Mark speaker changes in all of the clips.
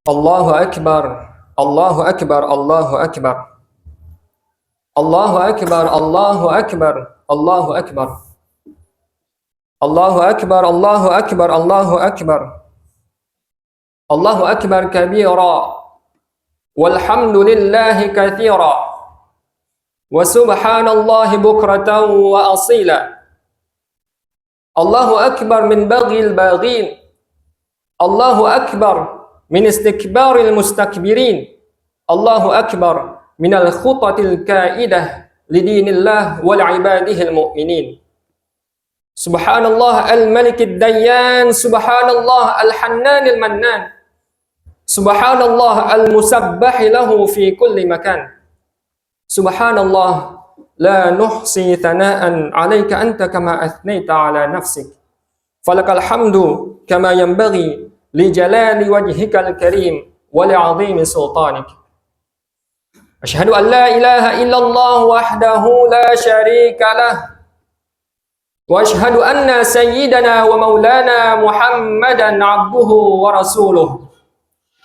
Speaker 1: Allahu Akbar, Allahu Akbar, Allahu Akbar. Allahu Akbar, Allahu Akbar, Allahu Akbar. Allahu Akbar, Allahu Akbar, Allahu Akbar. Allahu Akbar kabira. Walhamdulillahi katsira. Wa subhanallahi bukratan wa asila. Allahu Akbar min baghil baghin. Allahu Akbar min istikbaril mustakbirin. Allahu Akbar minal khutatil kaidah lidinillah wal ibadihil mu'minin. Subhanallah al-malikid dayyan, subhanallah al-hannanil mannan, subhanallah al-musabbah lahu fi kulli makan. Subhanallah la nuhsi thana'an 'alaika anta kama athnaita 'ala nafsik. Falakal hamdu kama yanbaghi li jalali wajhikal karim wa li 'azimi sultanik. Asyhadu an la ilaha illallah wahdahu la syarika lah. Wa asyhadu anna sayyidana wa maulana Muhammadan 'abduhu wa rasuluh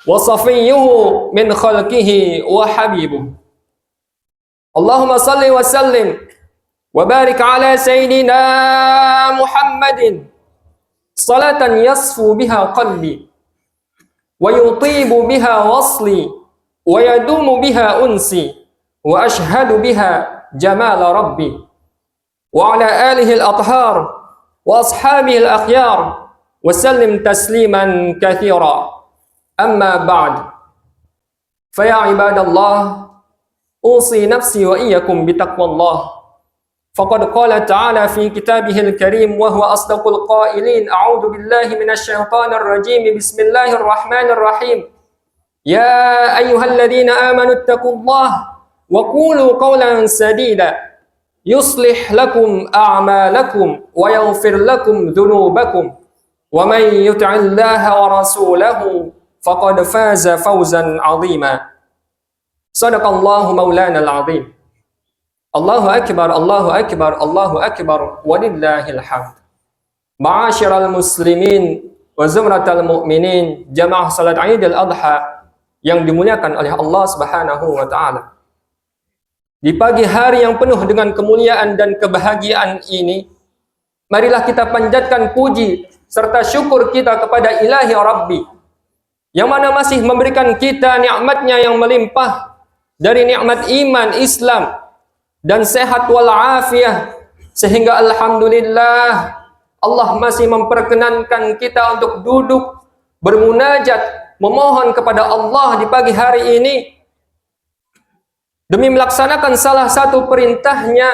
Speaker 1: wa safiyyuhu min khalqihi wa habibuh. Allahumma salli wa sallim wa barik ala sayyidina Muhammadin salatan yasfu biha qalbi wa yutibu biha wasli wa yadumu biha unsi wa ashhadu biha jamala rabbi wa ala alihi al-athhar wa ashabihi al-akhyar wa sallim tasliman kathira. Amma ba'd. Fa ya ibadallah, usi nafsi wa iyyakum bitaqwallah. Faqad qala ta'ala fi kitabihil karim wa huwa asdaqul qailin. A'udzu billahi minasy syaithanir rajim. Bismillahirrahmanirrahim. Ya ayyuhalladzina amanu taqullaha wa qulu qawlan sadida yuslih lakum a'malakum wa yaghfir lakum dhunubakum wa may yuti'illaha wa rasulahu faqad faza fawzan 'azima. Sadaqallahu maulana al-'azim. Allahu akbar, Allahu akbar, Allahu akbar, walillahil hamd. Ma'asyiral muslimin wa zumratal mu'minin, jamaah salat Idul Adha yang dimuliakan oleh Allah Subhanahu wa taala. Di pagi hari yang penuh dengan kemuliaan dan kebahagiaan ini, marilah kita panjatkan puji serta syukur kita kepada Ilahi Rabbi yang mana masih memberikan kita nikmatnya yang melimpah dari nikmat iman, Islam dan sehat walafiat, sehingga alhamdulillah Allah masih memperkenankan kita untuk duduk bermunajat, memohon kepada Allah di pagi hari ini demi melaksanakan salah satu perintahnya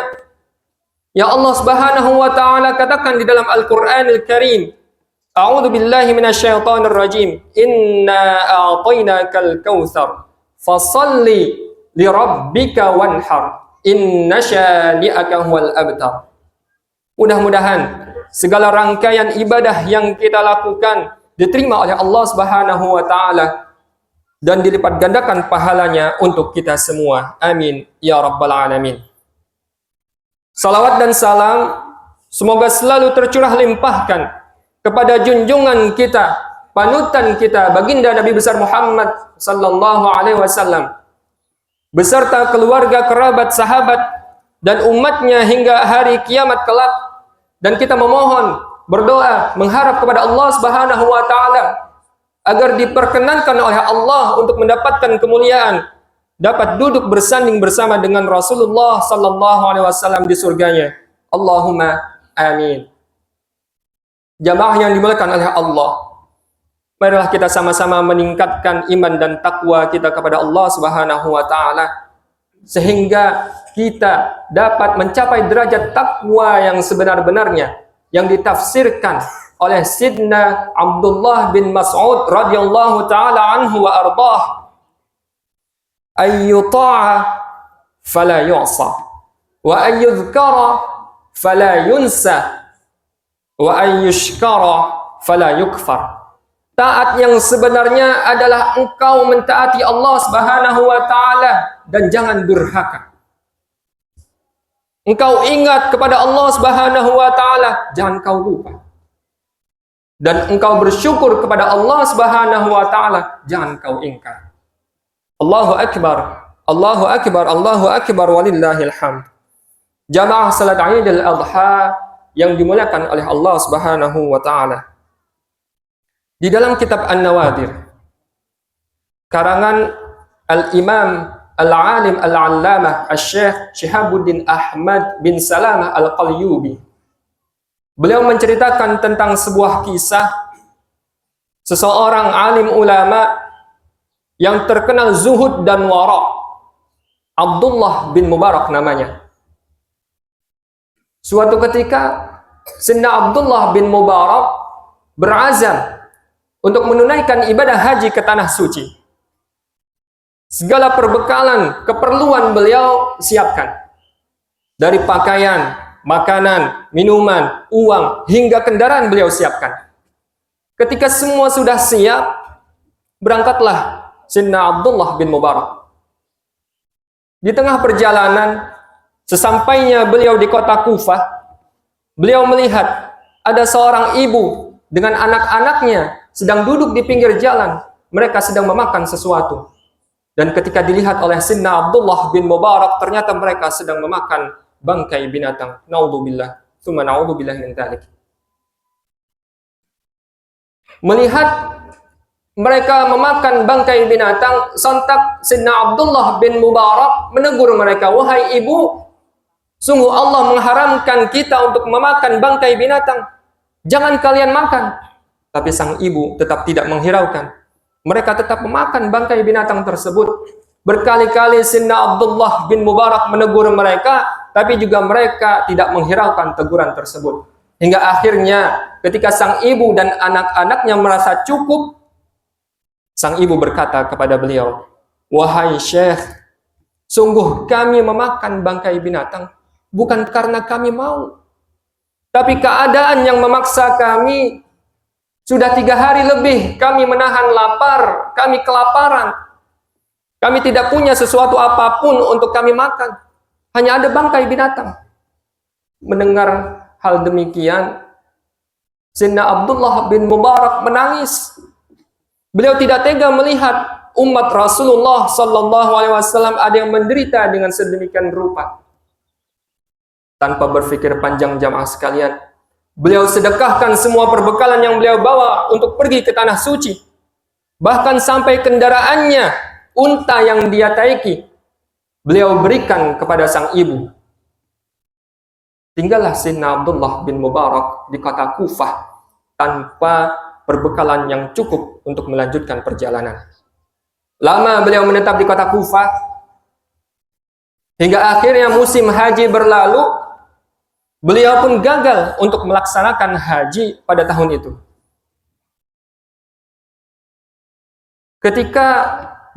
Speaker 1: yang Allah Subhanahu wa taala katakan di dalam Al-Qur'anil Karim. A'udzu billahi minasyaitonir rajim. Inna a'tainakal kautsar fashalli li rabbika wanhar. Inna syani'aka huwal abtar. Mudah-mudahan segala rangkaian ibadah yang kita lakukan diterima oleh Allah Subhanahu wa taala dan dilipat gandakan pahalanya untuk kita semua. Amin ya rabbal alamin. Salawat dan salam semoga selalu tercurah limpahkan kepada junjungan kita, panutan kita, baginda Nabi besar Muhammad sallallahu alaihi wasallam beserta keluarga, kerabat, sahabat dan umatnya hingga hari kiamat kelak. Dan kita memohon, berdoa, mengharap kepada Allah Subhanahu wa taala agar diperkenankan oleh Allah untuk mendapatkan kemuliaan, dapat duduk bersanding bersama dengan Rasulullah sallallahu alaihi wasallam di surganya. Allahumma amin. Jamaah yang dimuliakan oleh Allah, marilah kita sama-sama meningkatkan iman dan takwa kita kepada Allah Subhanahu wa taala sehingga kita dapat mencapai derajat takwa yang sebenar-benarnya yang ditafsirkan oleh Sidna Abdullah bin Mas'ud radhiyallahu taala anhu wa ardhah. Ayyuta'a fala yu'sa wa ayyudhkara fala yunsa wa ayyushkara fala yukfar. Taat yang sebenarnya adalah engkau mentaati Allah Subhanahu wa taala dan jangan durhaka. Engkau ingat kepada Allah Subhanahu wa taala, jangan kau lupa. dan engkau bersyukur kepada Allah Subhanahu wa taala, jangan kau ingkar. Allahu akbar, Allahu akbar, Allahu akbar, walillahil hamd. Jamaah salat Idul Adha yang dimuliakan oleh Allah Subhanahu wa taala. Di dalam kitab An-Nawadir karangan Al-Imam Al-Alim Al-Allamah Asy-Syaikh Syihabuddin Ahmad bin Salamah Al-Qalyubi, beliau menceritakan tentang sebuah kisah seseorang alim ulama yang terkenal zuhud dan wara. Abdullah bin Mubarak namanya. Suatu ketika Sayyidina Abdullah bin Mubarak berazam untuk menunaikan ibadah haji ke tanah suci. Segala perbekalan, keperluan beliau siapkan. Dari pakaian, makanan, minuman, uang, hingga kendaraan beliau siapkan. Ketika semua sudah siap, berangkatlah Sayyidina Abdullah bin Mubarak. Di tengah perjalanan, sesampainya beliau di kota Kufah, beliau melihat ada seorang ibu dengan anak-anaknya sedang duduk di pinggir jalan. Mereka sedang memakan sesuatu. Dan ketika dilihat oleh Sayyidina Abdullah bin Mubarak, ternyata mereka sedang memakan bangkai binatang. Naudzubillah, tsumma naudzubillah min dzalik. Melihat mereka memakan bangkai binatang, sontak Sayyidina Abdullah bin Mubarak menegur mereka, "Wahai ibu, sungguh Allah mengharamkan kita untuk memakan bangkai binatang. Jangan kalian makan." Tapi sang ibu tetap tidak menghiraukan. Mereka tetap memakan bangkai binatang tersebut. Berkali-kali Sayyidina Abdullah bin Mubarak menegur mereka, tapi juga mereka tidak menghiraukan teguran tersebut. Hingga akhirnya ketika sang ibu dan anak-anaknya merasa cukup, sang ibu berkata kepada beliau, "Wahai Syekh, sungguh kami memakan bangkai binatang bukan karena kami mau, tapi keadaan yang memaksa kami. Sudah 3 hari lebih kami menahan lapar, kami kelaparan. Kami tidak punya sesuatu apapun untuk kami makan. Hanya ada bangkai binatang." Mendengar hal demikian, Sayyidina Abdullah bin Mubarak menangis. Beliau tidak tega melihat umat Rasulullah sallallahu alaihi wasallam ada yang menderita dengan sedemikian rupa. Tanpa berpikir panjang jamaah sekalian, beliau sedekahkan semua perbekalan yang beliau bawa untuk pergi ke tanah suci. Bahkan sampai kendaraannya, unta yang dia taiki, beliau berikan kepada sang ibu. Tinggallah Sayyidina Abdullah bin Mubarak di kota Kufah tanpa perbekalan yang cukup untuk melanjutkan perjalanan. Lama beliau menetap di kota Kufah, hingga akhirnya musim haji berlalu. Beliau pun gagal untuk melaksanakan haji pada tahun itu. Ketika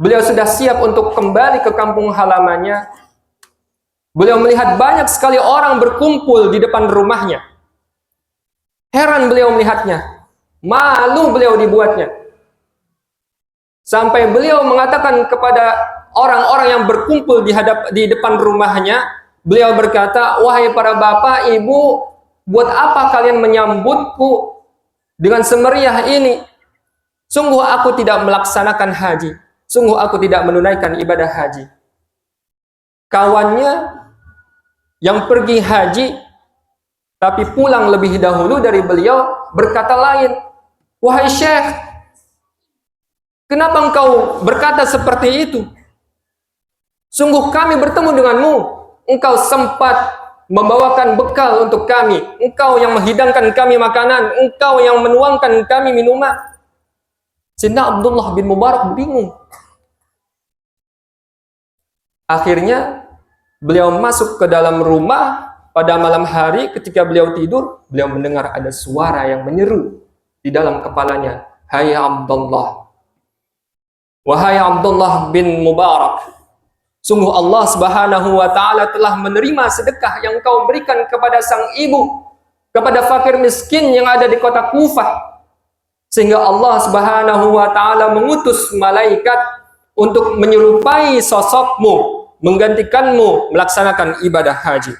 Speaker 1: beliau sudah siap untuk kembali ke kampung halamannya, beliau melihat banyak sekali orang berkumpul di depan rumahnya. Heran beliau melihatnya, malu beliau dibuatnya. Sampai beliau mengatakan kepada orang-orang yang berkumpul di depan rumahnya, beliau berkata, "Wahai para bapak, ibu, buat apa kalian menyambutku dengan semeriah ini? Sungguh aku tidak melaksanakan haji. Sungguh aku tidak menunaikan ibadah haji." Kawannya yang pergi haji tapi pulang lebih dahulu dari beliau berkata lain, "Wahai Syekh, kenapa engkau berkata seperti itu? Sungguh kami bertemu denganmu. Engkau sempat membawakan bekal untuk kami. Engkau yang menghidangkan kami makanan. Engkau yang menuangkan kami minuman." Sayyidina Abdullah bin Mubarak bingung. Akhirnya beliau masuk ke dalam rumah pada malam hari. Ketika beliau tidur, beliau mendengar ada suara yang menyeru di dalam kepalanya, "Hai Abdullah, wahai Abdullah bin Mubarak, sungguh Allah Subhanahu wa taala telah menerima sedekah yang kau berikan kepada sang ibu, kepada fakir miskin yang ada di kota Kufah. Sehingga Allah Subhanahu wa taala mengutus malaikat untuk menyerupai sosokmu, menggantikanmu melaksanakan ibadah haji."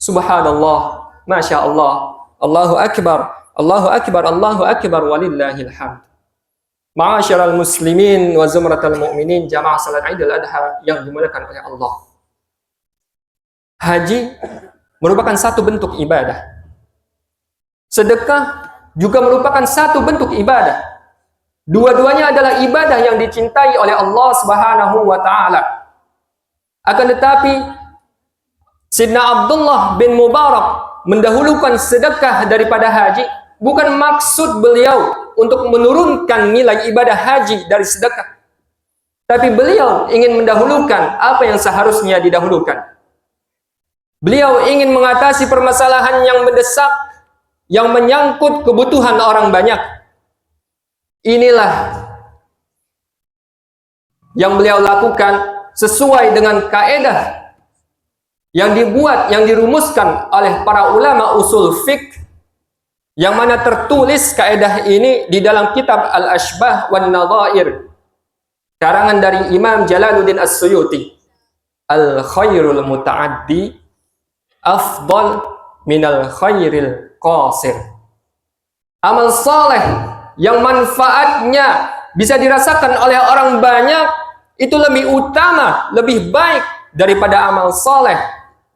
Speaker 1: Subhanallah, Masya Allah, Allahu Akbar, Allahu akbar walillahil hamd. Ma'asyiral muslimin wa zumratal mu'minin, jamaah salat Idul Adha yang dimuliakan oleh Allah. Haji merupakan satu bentuk ibadah. Sedekah juga merupakan satu bentuk ibadah. Dua-duanya adalah ibadah yang dicintai oleh Allah Subhanahu wa taala. Akan tetapi Sayyidina Abdullah bin Mubarak mendahulukan sedekah daripada haji, bukan maksud beliau untuk menurunkan nilai ibadah haji dari sedekah. Tapi beliau ingin mendahulukan apa yang seharusnya didahulukan. Beliau ingin mengatasi permasalahan yang mendesak, yang menyangkut kebutuhan orang banyak. Inilah yang beliau lakukan sesuai dengan kaedah yang dibuat, yang dirumuskan oleh para ulama usul fiqh, yang mana tertulis kaedah ini di dalam kitab Al-Ashbah wan Nadhair, karangan dari Imam Jalaluddin As-Suyuti. Al-khairul muta'addi afdal minal khairil qasir. Amal saleh yang manfaatnya bisa dirasakan oleh orang banyak itu lebih utama, lebih baik daripada amal saleh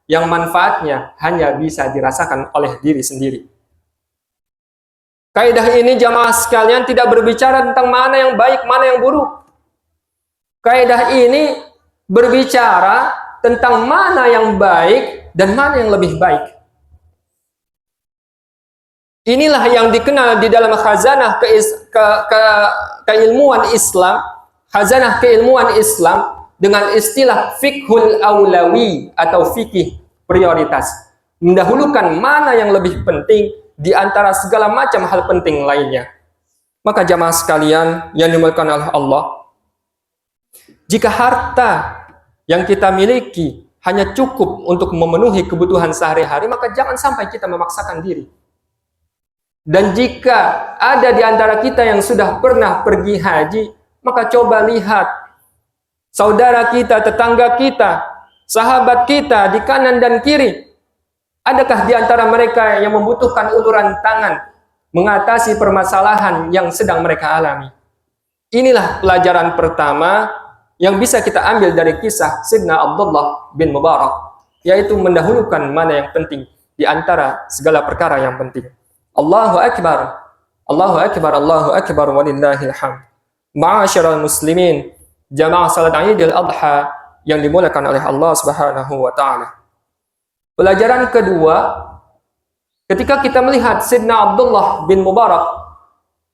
Speaker 1: yang manfaatnya hanya bisa dirasakan oleh diri sendiri. Kaidah ini jamaah sekalian tidak berbicara tentang mana yang baik, mana yang buruk. Kaidah ini berbicara tentang mana yang baik dan mana yang lebih baik. Inilah yang dikenal di dalam khazanah keilmuan Islam, khazanah keilmuan Islam dengan istilah fiqhul aulawi atau fikih prioritas. Mendahulukan mana yang lebih penting di antara segala macam hal penting lainnya. Maka jamaah sekalian yang dimuliakan oleh Allah, jika harta yang kita miliki hanya cukup untuk memenuhi kebutuhan sehari-hari, maka jangan sampai kita memaksakan diri. Dan jika ada di antara kita yang sudah pernah pergi haji, maka coba lihat saudara kita, tetangga kita, sahabat kita di kanan dan kiri. Adakah di antara mereka yang membutuhkan uluran tangan mengatasi permasalahan yang sedang mereka alami? Inilah pelajaran pertama yang bisa kita ambil dari kisah Sayyidina Abdullah bin Mubarak, yaitu mendahulukan mana yang penting di antara segala perkara yang penting. Allahu akbar, Allahu akbar, Allahu akbar walillahil hamd. Ma'asyiral muslimin, jamaah salat Idul Adha yang dimuliakan oleh Allah Subhanahu wa taala. Pelajaran kedua, ketika kita melihat Sayyidina Abdullah bin Mubarak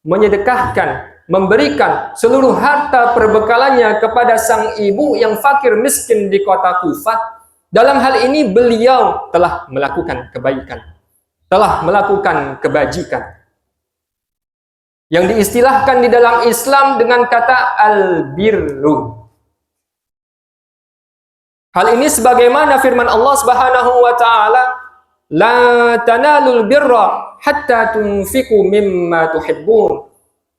Speaker 1: menyedekahkan, memberikan seluruh harta perbekalannya kepada sang ibu yang fakir miskin di kota Kufah, dalam hal ini beliau telah melakukan kebaikan, telah melakukan kebajikan, yang diistilahkan di dalam Islam dengan kata al-birru. Hal ini sebagaimana firman Allah Subhanahu wa taala, la tanalul birra hatta tunfiqu mimma tuhibbun.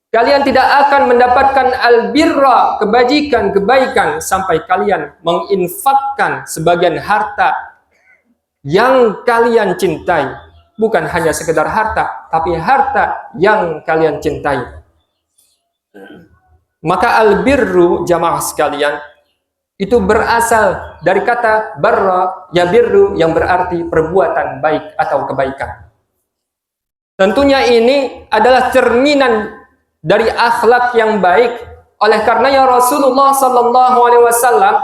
Speaker 1: Kalian tidak akan mendapatkan al-birra, kebajikan, kebaikan, sampai kalian menginfakkan sebagian harta yang kalian cintai. Bukan hanya sekedar harta, tapi harta yang kalian cintai. Maka al-birru jamaah sekalian, itu berasal dari kata barra ya birru, yang berarti perbuatan baik atau kebaikan. Tentunya ini adalah cerminan dari akhlak yang baik. Oleh karenanya Rasulullah sallallahu alaihi wasallam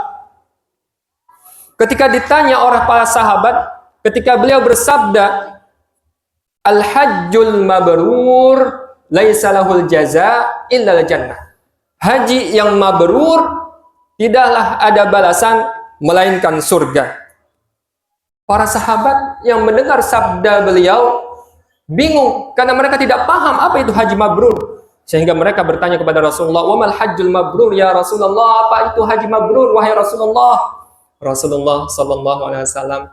Speaker 1: ketika ditanya oleh para sahabat, ketika beliau bersabda, al-hajjul mabrur laisa lahul jaza illa al-jannah. Haji yang mabrur tidaklah ada balasan melainkan surga. Para sahabat yang mendengar sabda beliau bingung karena mereka tidak paham apa itu haji mabrur. Sehingga mereka bertanya kepada Rasulullah, "Wa mal hajjul mabrur ya Rasulullah? Apa itu haji mabrur wahai Rasulullah?" Rasulullah sallallahu alaihi wasallam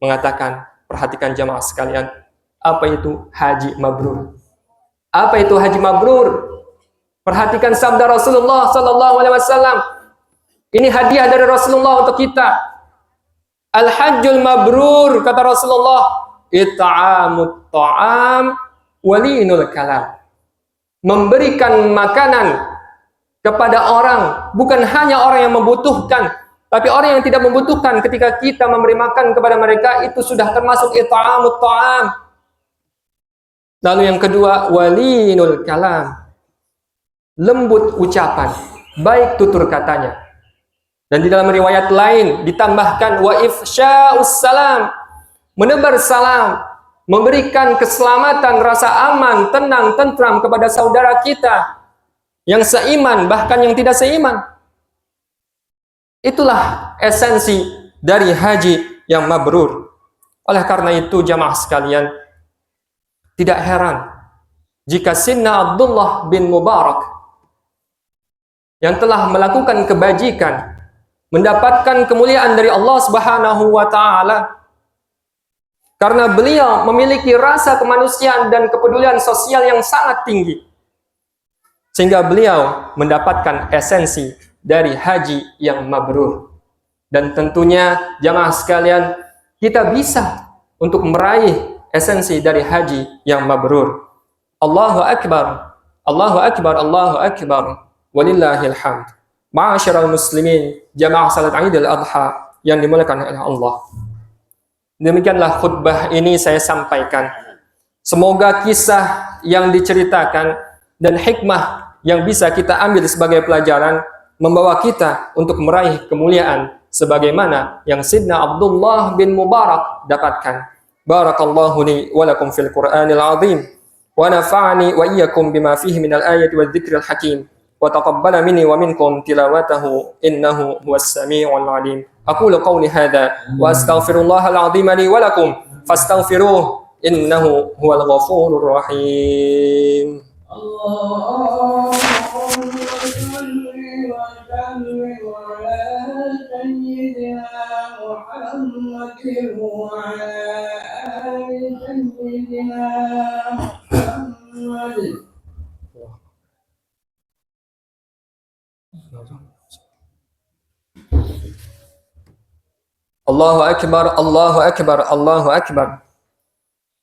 Speaker 1: mengatakan, perhatikan jamaah sekalian, apa itu haji mabrur? Apa itu haji mabrur? Perhatikan sabda Rasulullah sallallahu alaihi wasallam. Ini hadiah dari Rasulullah untuk kita. Al-hajjul mabrur, kata Rasulullah, it'amut ta'am walinul kalam. Memberikan makanan kepada orang, bukan hanya orang yang membutuhkan, tapi orang yang tidak membutuhkan. Ketika kita memberi makan kepada mereka, itu sudah termasuk it'amut ta'am. Lalu yang kedua, walinul kalam, lembut ucapan, baik tutur katanya. Dan di dalam riwayat lain ditambahkan wa ifsya'us salam, menebar salam, memberikan keselamatan, rasa aman, tenang, tentram kepada saudara kita yang seiman, bahkan yang tidak seiman. Itulah esensi dari haji yang mabrur. Oleh karena itu jamaah sekalian, tidak heran jika Sayyidina Abdullah bin Mubarak yang telah melakukan kebajikan, mendapatkan kemuliaan dari Allah Subhanahu wa taala karena beliau memiliki rasa kemanusiaan dan kepedulian sosial yang sangat tinggi, sehingga beliau mendapatkan esensi dari haji yang mabrur. Dan tentunya jamaah sekalian, kita bisa untuk meraih esensi dari haji yang mabrur. Allahu akbar, Allahu akbar, Allahu akbar, walillahil hamd. Ma'asyiral muslimin, jamaah salat Idul Adha yang dimuliakan oleh Allah. Demikianlah khutbah ini saya sampaikan. Semoga kisah yang diceritakan dan hikmah yang bisa kita ambil sebagai pelajaran membawa kita untuk meraih kemuliaan sebagaimana yang Sayyidina Abdullah bin Mubarak dapatkan. Barakallahu li wa lakum fil Qur'anil azim wa nafa'ani wa iyyakum bima fihi minal ayati wadh dzikril hakim. وتقبل مني ومنكم تلاوته إنه هو السميع العليم. أقول قولي هذا وأستغفر الله العظيم لي ولكم فاستغفروه إنه هو الغفور الرحيم. اللهم صل وسلم على سيدنا محمد وعلى آل سيدنا محمد. Allahu akbar, Allahu akbar, Allahu akbar.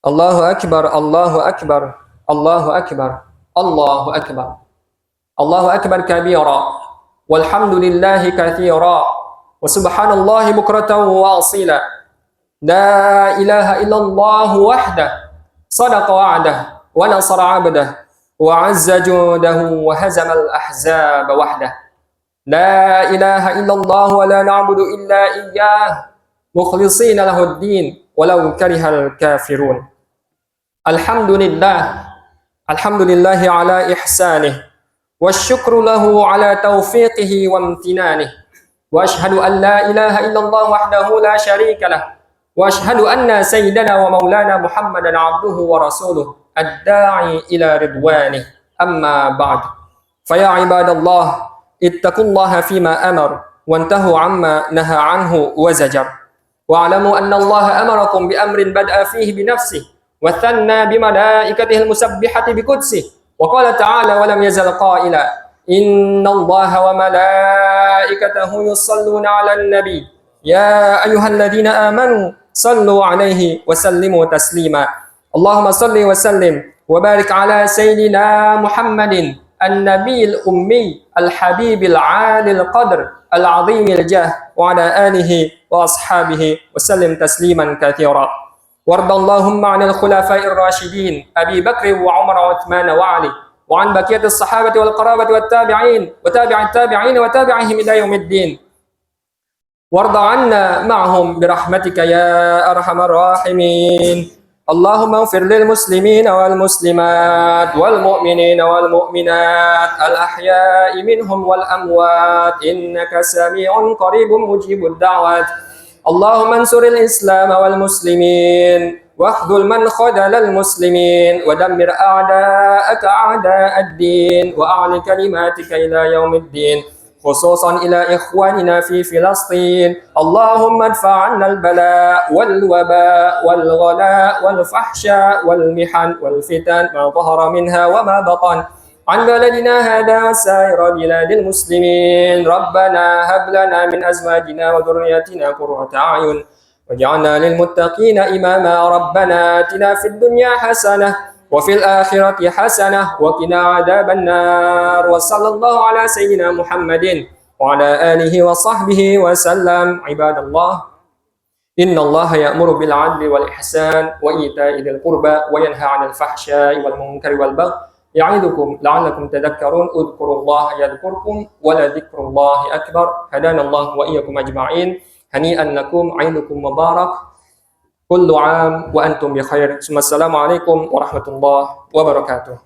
Speaker 1: Allahu akbar, Allahu akbar, Allahu akbar, Allahu akbar. Allahu akbar kabira, walhamdulillahi katsira, wa subhanallahi bukratan wa asila. La ilaha illallah wahdah, sadaqa wa'dah, wa nasara 'abdah, wa 'azza judahu wa hazama al-ahzab wahdah. La ilaha illallah wa la na'budu illa iyyah mukhlishina lahuddin walau karihal kafirun. Alhamdulillah, alhamdulillahi ala ihsanih, wasyukru lahu ala taufiqihi wa amtinanih, wa ashhadu an la ilaha illallah wahdahu la syarika lah, wa ashhadu anna sayyidana wa maulana Muhammadan abduhu wa rasuluh ad-da'i ila ridwanih. Amma ba'd. Faya ibadallah, ittaqullaha fima amar wantahu amma naha anhu wa zajar. Wa'lamu anna Allah amarakum bi amrin bad'a fihi bi nafsihi wa thanna bi malaikatihi al-musabbihati bi qudsihi wa qala ta'ala wa lam yazal qaila inna Allaha wa malaikatahu yusalluna 'alan nabi ya ayyuhalladhina amanu sallu 'alaihi wa sallimu taslima. Allahumma salli wa sallim wa barik 'ala sayyidina Muhammadin النبي الأمي الحبيب العالي القدر العظيم الجاه وعلى آله وأصحابه وسلم تسليما كثيرا. وارض اللهم عن الخلفاء الراشدين أبي بكر وعمر وعثمان وعلي وعن بقية الصحابة والقرابة والتابعين وتابع التابعين وتابعهم إلى يوم الدين. وارض عنا معهم برحمتك يا أرحم الراحمين. اللهم اغفر للمسلمين والمسلمات والمؤمنين والمؤمنات الأحياء منهم والأموات إنك سميع قريب مجيب الدعوات. اللهم انصر الإسلام والمسلمين واخذل من خذل المسلمين ودمر أعداءك أعداء الدين وأعل كلماتك إلى يوم الدين، خصوصا إلى إخواننا في فلسطين. اللهم ادفع عنا البلاء والوباء والغلاء والفحشاء والمحن والفتن ما ظهر منها وما بطن عن بلدنا هذا وسائر بلاد المسلمين. ربنا هب لنا من أزواجنا وذرياتنا قرة أعين واجعلنا للمتقين إماما. ربنا آتنا في الدنيا حسنة وفي الآخرة حسنة وقنا عذاب النار وصلى الله على سيدنا محمد وعلى آله وصحبه وسلم عباد الله إن الله يأمر بالعدل والإحسان وإيتاء ذي القربى وينهى عن الفحشاء والمنكر والبغي يعظكم لعلكم تذكرون اذكروا الله يذكركم ولذكر الله أكبر هدانا الله وإياكم أجمعين هنيئا لكم عيدكم مبارك كل عام وأنتم بخير ثم السلام عليكم ورحمة الله وبركاته